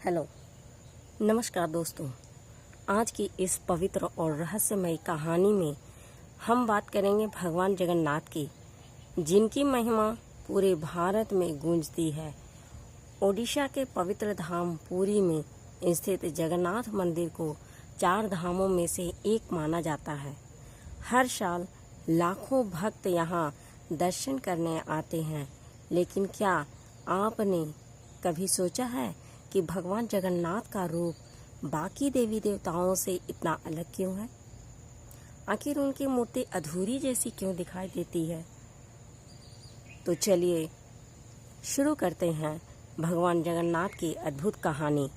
Hello, नमस्कार दोस्तों। आज की इस पवित्र और रहस्यमय कहानी में हम बात करेंगे भगवान जगन्नाथ की, जिनकी महिमा पूरे भारत में गूंजती है। ओडिशा के पवित्र धाम पुरी में स्थित जगन्नाथ मंदिर को 4 धामों में से एक माना जाता है। हर साल लाखों भक्त यहाँ दर्शन करने आते हैं, लेकिन क्या आपने कभी सोचा है कि भगवान जगन्नाथ का रूप बाकी देवी देवताओं से इतना अलग क्यों है? आखिर उनकी मूर्ति अधूरी जैसी क्यों दिखाई देती है? तो चलिए शुरू करते हैं भगवान जगन्नाथ की अद्भुत कहानी।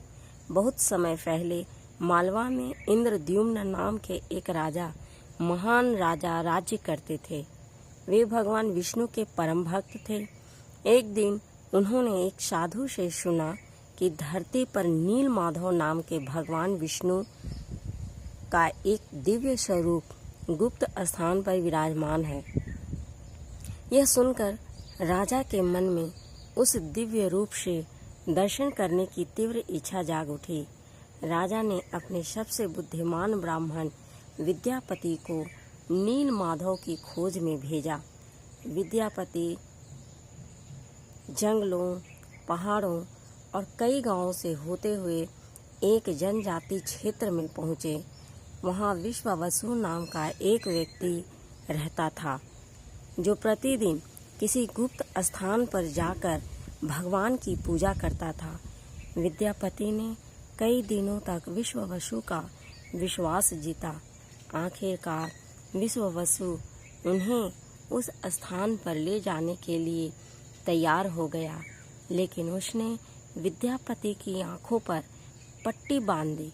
बहुत समय पहले मालवा में इंद्रद्युम्न नाम के एक राजा, महान राजा राज्य करते थे। वे भगवान विष्णु के परम भक्त थे। एक दिन उन्होंने एक साधु से सुना कि धरती पर नील माधव नाम के भगवान विष्णु का एक दिव्य स्वरूप गुप्त स्थान पर विराजमान है। यह सुनकर राजा के मन में उस दिव्य रूप से दर्शन करने की तीव्र इच्छा जाग उठी। राजा ने अपने सबसे बुद्धिमान ब्राह्मण विद्यापति को नील माधव की खोज में भेजा। विद्यापति जंगलों, पहाड़ों और कई गांवों से होते हुए एक जनजाति क्षेत्र में पहुंचे। वहां विश्वावसु नाम का एक व्यक्ति रहता था, जो प्रतिदिन किसी गुप्त स्थान पर जाकर भगवान की पूजा करता था। विद्यापति ने कई दिनों तक विश्वावसु का विश्वास जीता। आखिरकार विश्वावसु उन्हें उस स्थान पर ले जाने के लिए तैयार हो गया, लेकिन उसने विद्यापति की आंखों पर पट्टी बांध दी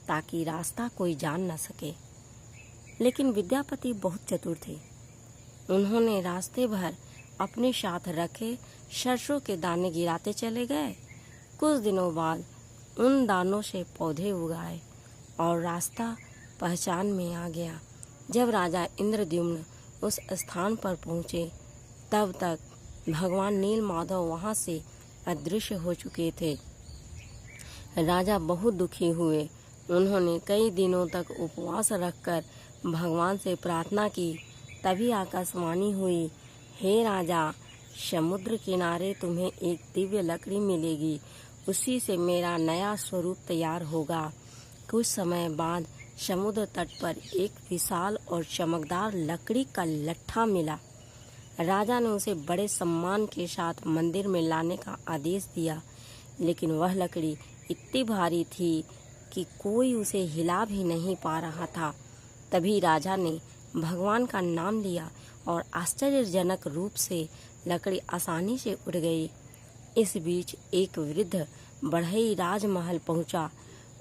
ताकि रास्ता कोई जान न सके। लेकिन विद्यापति बहुत चतुर थे। उन्होंने रास्ते भर अपने साथ रखे सरसों के दाने गिराते चले गए। कुछ दिनों बाद उन दानों से पौधे उगाए और रास्ता पहचान में आ गया। जब राजा इंद्रद्युम्न उस स्थान पर पहुंचे, तब तक भगवान नील माधव वहां से अदृश्य हो चुके थे। राजा बहुत दुखी हुए। उन्होंने कई दिनों तक उपवास रखकर भगवान से प्रार्थना की। तभी आकाशवाणी हुई, हे राजा, समुद्र किनारे तुम्हें एक दिव्य लकड़ी मिलेगी। उसी से मेरा नया स्वरूप तैयार होगा। कुछ समय बाद समुद्र तट पर एक विशाल और चमकदार लकड़ी का लट्ठा मिला। राजा ने उसे बड़े सम्मान के साथ मंदिर में लाने का आदेश दिया, लेकिन वह लकड़ी इतनी भारी थी कि कोई उसे हिला भी नहीं पा रहा था। तभी राजा ने भगवान का नाम लिया और आश्चर्यजनक रूप से लकड़ी आसानी से उड़ गई। इस बीच एक वृद्ध बढ़ई राजमहल पहुंचा।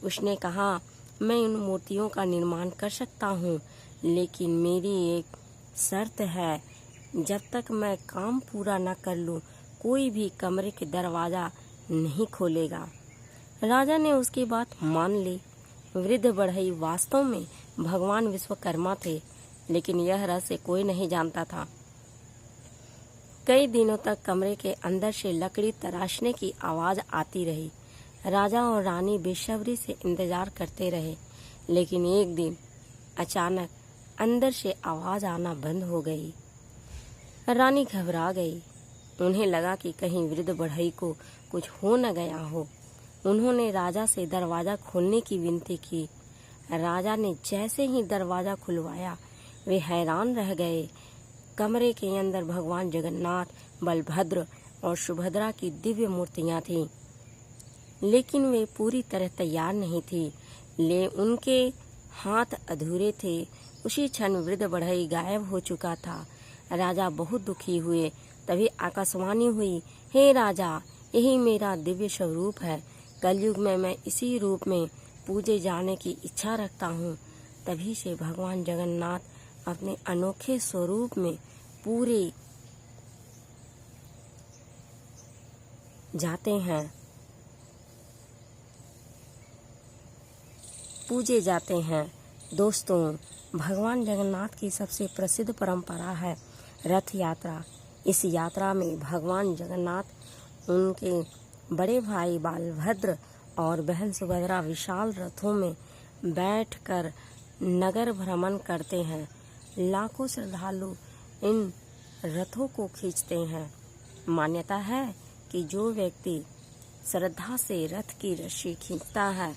उसने कहा, मैं इन मूर्तियों का निर्माण कर सकता हूँ, लेकिन मेरी एक शर्त है। जब तक मैं काम पूरा न कर लूं, कोई भी कमरे के दरवाजा नहीं खोलेगा। राजा ने उसकी बात मान ली। वृद्ध बढ़ई वास्तव में भगवान विश्वकर्मा थे, लेकिन यह रहस्य कोई नहीं जानता था। कई दिनों तक कमरे के अंदर से लकड़ी तराशने की आवाज आती रही। राजा और रानी बेसब्री से इंतजार करते रहे, लेकिन एक दिन अचानक अंदर से आवाज आना बंद हो गई। रानी घबरा गई। उन्हें लगा कि कहीं वृद्ध बढ़ई को कुछ हो न गया हो। उन्होंने राजा से दरवाजा खोलने की विनती की। राजा ने जैसे ही दरवाजा खुलवाया, वे हैरान रह गए। कमरे के अंदर भगवान जगन्नाथ, बलभद्र और सुभद्रा की दिव्य मूर्तियां थीं, लेकिन वे पूरी तरह तैयार नहीं थी। उनके हाथ अधूरे थे। उसी क्षण वृद्ध बढ़ई गायब हो चुका था। राजा बहुत दुखी हुए। तभी आकाशवाणी हुई, हे राजा, यही मेरा दिव्य स्वरूप है। कलयुग में मैं इसी रूप में पूजे जाने की इच्छा रखता हूँ। तभी से भगवान जगन्नाथ अपने अनोखे स्वरूप में पूरे पूजे जाते हैं। दोस्तों, भगवान जगन्नाथ की सबसे प्रसिद्ध परंपरा है रथ यात्रा। इस यात्रा में भगवान जगन्नाथ, उनके बड़े भाई बलभद्र और बहन सुभद्रा विशाल रथों में बैठकर नगर भ्रमण करते हैं। लाखों श्रद्धालु इन रथों को खींचते हैं। मान्यता है कि जो व्यक्ति श्रद्धा से रथ की रस्सी खींचता है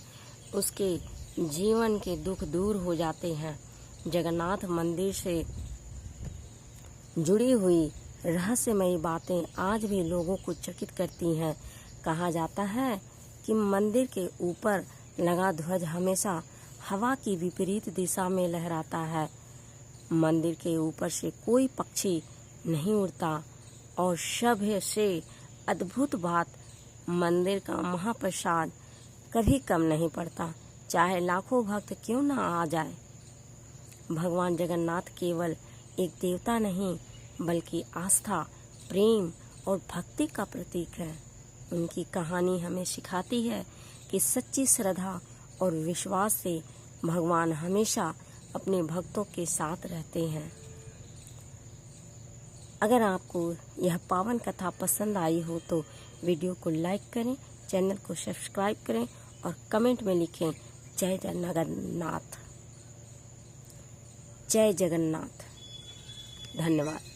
उसके जीवन के दुख दूर हो जाते हैं। जगन्नाथ मंदिर से जुड़ी हुई रहस्यमयी बातें आज भी लोगों को चकित करती हैं। कहा जाता है कि मंदिर के ऊपर लगा ध्वज हमेशा हवा की विपरीत दिशा में लहराता है। मंदिर के ऊपर से कोई पक्षी नहीं उड़ता और सबसे अद्भुत बात, मंदिर का महाप्रसाद कभी कम नहीं पड़ता, चाहे लाखों भक्त क्यों ना आ जाए। भगवान जगन्नाथ केवल एक देवता नहीं बल्कि आस्था, प्रेम और भक्ति का प्रतीक है। उनकी कहानी हमें सिखाती है कि सच्ची श्रद्धा और विश्वास से भगवान हमेशा अपने भक्तों के साथ रहते हैं। अगर आपको यह पावन कथा पसंद आई हो तो वीडियो को लाइक करें, चैनल को सब्सक्राइब करें और कमेंट में लिखें जय जगन्नाथ। जय जगन्नाथ। धन्यवाद।